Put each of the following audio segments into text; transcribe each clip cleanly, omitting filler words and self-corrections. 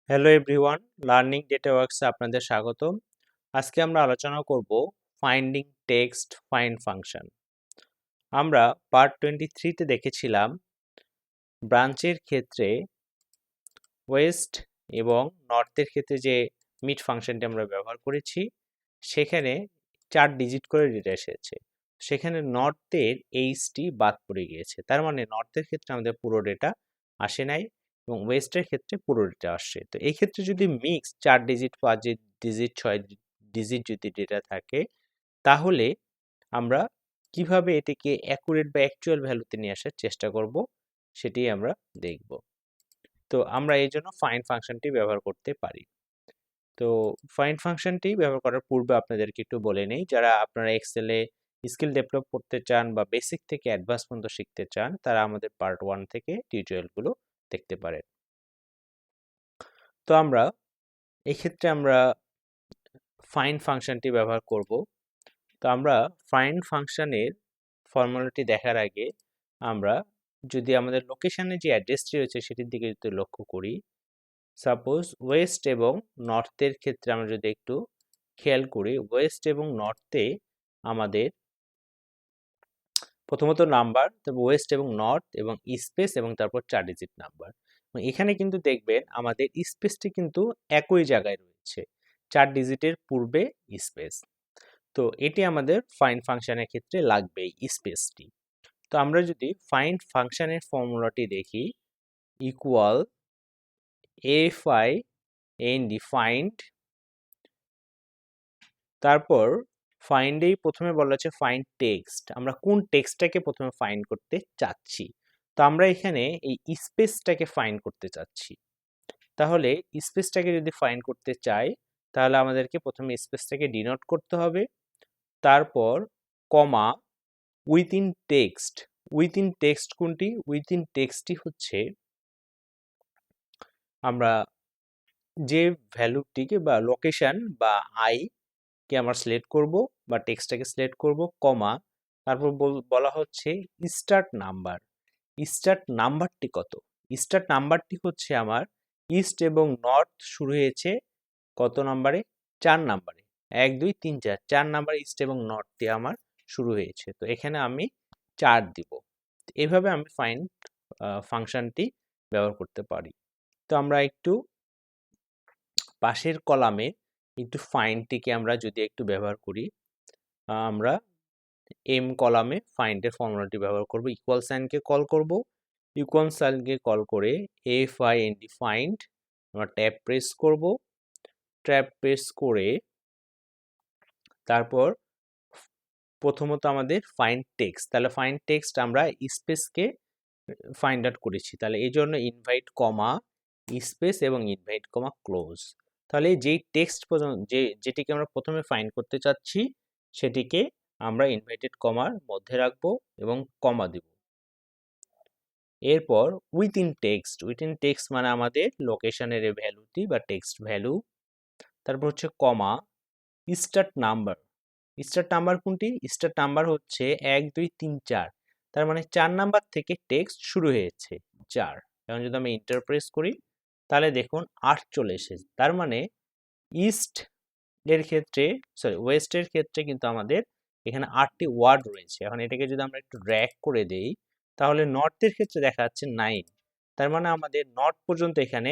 Hello everyone, learning data ওয়ার্কসে আপনাদের স্বাগতম। আজকে আমরা আলোচনা করব ফাইন্ডিং টেক্সট ফাইন্ড ফাংশন। আমরা পার্ট 23তে দেখেছিলাম ব্রাঞ্চের ক্ষেত্রে ওয়েস্ট এবং নর্থের ক্ষেত্রে যে মিট ফাংশনটি আমরা ব্যবহার করেছি, সেখানে 4 ডিজিট করে ডেটা এসেছে। সেখানে নর্থের এইচটি বাদ পড়ে গিয়েছে, তার মানে নর্থের ক্ষেত্রে আমাদের পুরো ডেটা আসে নাই এবং ওয়েস্টের ক্ষেত্রে পুরো ডেটা আসছে। তো এই ক্ষেত্রে যদি মিক্স 4 ডিজিট 5 ডিজিট 6 ডিজিট যদি ডেটা থাকে, তাহলে আমরা কিভাবে এটিকে অ্যাকুরেট বা অ্যাকচুয়াল ভ্যালুতে নিয়ে আসার চেষ্টা করব, সেটি আমরা দেখব। তো আমরা এই জন্য ফাইন্ড ফাংশনটি ব্যবহার করতে পারি। তো ফাইন্ড ফাংশনটি ব্যবহার করার পূর্বে আপনাদেরকে একটু বলে নেই, যারা আপনারা এক্সেলে স্কিল ডেভেলপ করতে চান বা বেসিক থেকে অ্যাডভান্স পর্যন্ত শিখতে চান, তারা আমাদের পার্ট 1 থেকে টিউটোরিয়ালগুলো দেখতে পারেন। তো আমরা এক্ষেত্রে আমরা ফাইন্ড ফাংশনটি ব্যবহার করব। তো আমরা ফাইন্ড ফাংশনের ফর্মুলাটি দেখার আগে আমরা যদি আমাদের লোকেশনে যে অ্যাড্রেসটি রয়েছে সেটির দিকে যদি লক্ষ্য করি, সাপোজ ওয়েস্ট এবং নর্থের ক্ষেত্রে আমরা যদি একটু খেয়াল করি, ওয়েস্ট এবং নর্থে আমাদের প্রথমত নাম্বার, তারপর ওয়েস্ট এবং নর্থ এবং স্পেস এবং তারপর 4 ডিজিট নাম্বার। এখানে কিন্তু দেখবেন আমাদের স্পেসটি কিন্তু একই জায়গায় রয়েছে, 4 ডিজিটের পূর্বে স্পেস। তো এটি আমাদের ফাইন্ড ফাংশনের ক্ষেত্রে লাগবে, এই স্পেসটি। তো আমরা যদি ফাইন্ড ফাংশনের ফর্মুলাটি দেখি, ইকুয়াল find ফাইন্ড, তারপর ফাইন্ডেই প্রথমে বলা হচ্ছে ফাইন্ড টেক্সট, আমরা কোন টেক্সটটাকে প্রথমে ফাইন্ড করতে চাচ্ছি। তো আমরা এখানে এই স্পেসটাকে ফাইন্ড করতে চাচ্ছি। তাহলে স্পেসটাকে যদি ফাইন্ড করতে চাই, তাহলে আমাদেরকে প্রথমে স্পেসটাকে ডিনোট করতে হবে, তারপর কমা উইথিন টেক্সট। উইথিন টেক্সট কোনটি? উইথিন টেক্সটটি হচ্ছে আমরা যে ভ্যালুটিকে বা লোকেশন বা আই কে আমরা সিলেক্ট করব বা টেক্সটটাকে সিলেক্ট করব, কমা, তারপর বলা হচ্ছে স্টার্ট নাম্বার। স্টার্ট নাম্বারটি কত? স্টার্ট নাম্বারটি হচ্ছে আমার ইস্ট এবং নর্থ শুরু হয়েছে কত নাম্বারে? 4 নাম্বারে। 1 2 3 4, 4 নাম্বার ইস্ট এবং নর্থ দিয়ে আমার শুরু হয়েছে। তো এখানে আমি 4 দিব। এভাবে আমি ফাইন্ড ফাংশনটি ব্যবহার করতে পারি। তো আমরা একটু পাশের কলামে একটু ফাইন্ডটিকে আমরা যদি একটু ব্যবহার করি, আমরা এম কলামে ফাইন্ডের ফর্মুলাটি ব্যবহার করব। ইকুয়াল সাইনকে কল করব, ইকুয়াল সাইনকে কল করে ফাইন্ড আমরা ট্যাব প্রেস করব। ট্যাব প্রেস করে তারপর প্রথমত আমাদের ফাইন্ড টেক্সট, তাহলে ফাইন্ড টেক্সট আমরা স্পেসকে ফাইন্ড আউট করেছি, তাহলে এই জন্য ইনভাইট কমা স্পেস এবং ইনভাইট কমা ক্লোজ। তাহলে যেই টেক্সট পর্যন্ত যেটিকে আমরা প্রথমে ফাইন্ড করতে চাচ্ছি, সেটিকে আমরা ইনভাইটেড কমার মধ্যে রাখবো এবং কমা দিব। এরপর উইথিন টেক্সট মানে আমাদের লোকেশনের ভ্যালুটি বা টেক্সট ভ্যালু। তারপর হচ্ছে কমা স্টার্ট নাম্বার। স্টার্ট নাম্বার কোনটি? স্টার্ট নাম্বার হচ্ছে 1 2 3 4, তার মানে 4 নাম্বার থেকে টেক্সট শুরু হয়েছে 4। এখন যদি আমি এন্টার প্রেস করি, তাহলে দেখুন 8 চলে এসেছে। তার মানে ইস্ট এর ক্ষেত্রে, ওয়েস্টের ক্ষেত্রে কিন্তু আমাদের এখানে 8টি ওয়ার্ড রয়েছে। এখন এটাকে যদি আমরা একটু ড্র্যাগ করে দেই, তাহলে নর্থের ক্ষেত্রে দেখা যাচ্ছে 9। তার মানে আমাদের নর্থ পর্যন্ত এখানে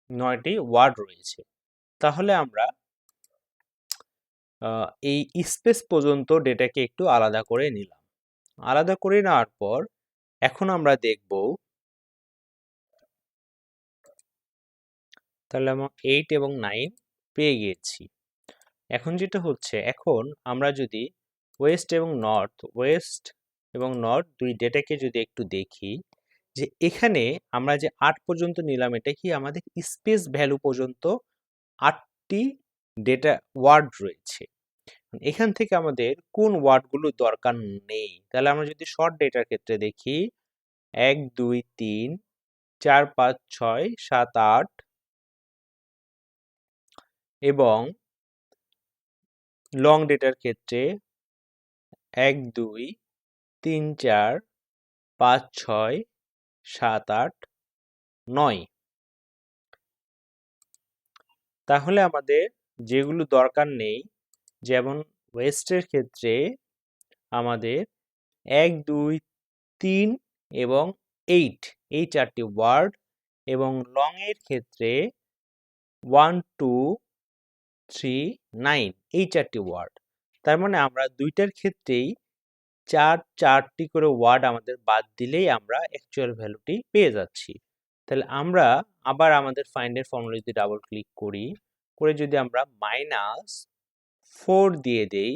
9টি ওয়ার্ড রয়েছে। তাহলে আমরা এই স্পেস পর্যন্ত ডেটাকে একটু আলাদা করে নিলাম। আলাদা করে নেওয়ার পর এখন আমরা দেখব, তাহলে আমরা 8 এবং 9 পেয়ে গিয়েছি। এখন যেটা হচ্ছে, এখন আমরা যদি ওয়েস্ট এবং নর্থ দুই ডেটাকে যদি একটু দেখি, যে এখানে আমরা যে 8 পর্যন্ত নিলাম, এটা কি আমাদের স্পেস ভ্যালু পর্যন্ত 8টি ডেটা ওয়ার্ড রয়েছে। এখান থেকে আমাদের কোন ওয়ার্ডগুলো দরকার নেই, তাহলে আমরা যদি শর্ট ডেটার ক্ষেত্রে দেখি, 1 2 3 4 5 6 7 8 এবং লং ডেটার ক্ষেত্রে 1 2 3 4 5 6 7 8 9। তাহলে আমাদের যেগুলো দরকার নেই, যেমন ওয়েস্টের ক্ষেত্রে আমাদের 1 2 3 এবং 8 এই 4টি ওয়ার্ড, এবং লং এর ক্ষেত্রে 1 2 3 9 এই 4টি ওয়ার্ড। তার মানে আমরা দুইটার ক্ষেত্রেই 4টি করে ওয়ার্ড আমাদের বাদ দিলেই আমরা অ্যাকচুয়াল ভ্যালুটি পেয়ে যাচ্ছি। তাহলে আমরা আবার আমাদের ফাইন্ড এর ফর্মুলা যদি ডাবল ক্লিক করি, করে যদি আমরা -4 দিয়ে দেই,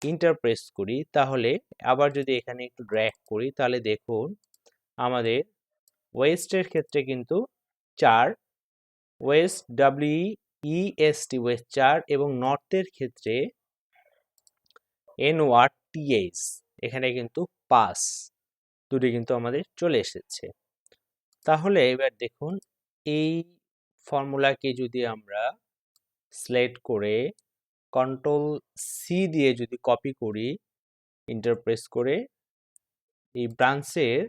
এন্টার প্রেস করি, তাহলে আবার যদি এখানে একটু ড্র্যাগ করি, তাহলে দেখুন আমাদের ওয়েস্টের ক্ষেত্রে কিন্তু 4, ওয়েস্ট WEST ওয়েস্ট 4, এবং নর্থের ক্ষেত্রে NORTH এখানে কিন্তু 5 দুটি কিন্তু আমাদের চলে এসেছে। তাহলে এবার দেখুন এই ফর্মুলাকে যদি আমরা সিলেক্ট করে কন্ট্রোল সি দিয়ে যদি কপি করি, এন্টার প্রেস করে এই ব্রাঞ্চের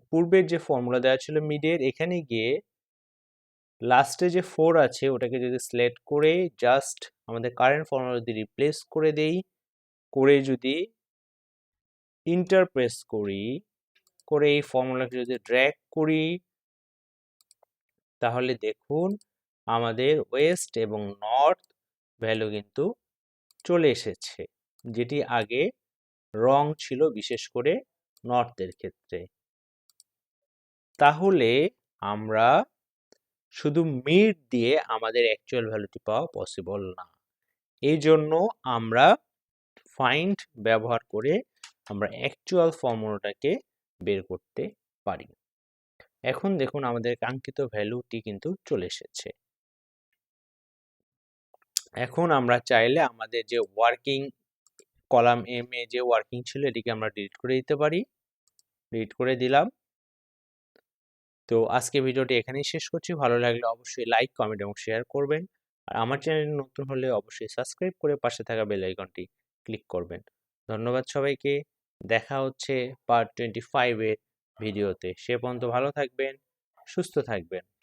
পূর্বের যে ফর্মুলা দেওয়া ছিল মিডের, এখানে গিয়ে লাস্টে যে 4 আছে ওটাকে যদি সিলেক্ট করে জাস্ট আমাদের কারেন্ট ফর্মুলা যদি রিপ্লেস করে দেই, করে যদি এন্টার প্রেস করি, করে এই ফর্মুলাকে যদি ড্র্যাগ করি, তাহলে দেখুন আমাদের ওয়েস্ট এবং নর্থ ভ্যালু কিন্তু চলে এসেছে, যেটি আগে রং ছিল বিশেষ করে নর্থের ক্ষেত্রে। তাহলে আমরা শুধু মিড দিয়ে আমাদের অ্যাকচুয়াল ভ্যালুটি পাওয়া পসিবল না, এই জন্য আমরা ফাইন্ড ব্যবহার করে আমরা অ্যাকচুয়াল ফর্মুলাটাকে বের করতে পারি। এখন দেখুন আমাদের কাঙ্ক্ষিত ভ্যালুটি কিন্তু চলে এসেছে। এখন আমরা চাইলে আমাদের যে ওয়ার্কিং কলাম এম এ যে ওয়ার্কিং ছিল এটিকে আমরা ডিলিট করে দিতে পারি। ডিলিট করে দিলাম। তো আজকে ভিডিওটি এখানেই শেষ করছি। ভালো লাগলে অবশ্যই লাইক, কমেন্ট এবং শেয়ার করবেন। আর আমার চ্যানেলে নতুন হলে অবশ্যই সাবস্ক্রাইব করে পাশে থাকা বেল আইকনটি ক্লিক করবেন। ধন্যবাদ সবাইকে। দেখা হচ্ছে পার্ট 25 এর ভিডিওতে। সে পর্যন্ত ভালো থাকবেন, সুস্থ থাকবেন।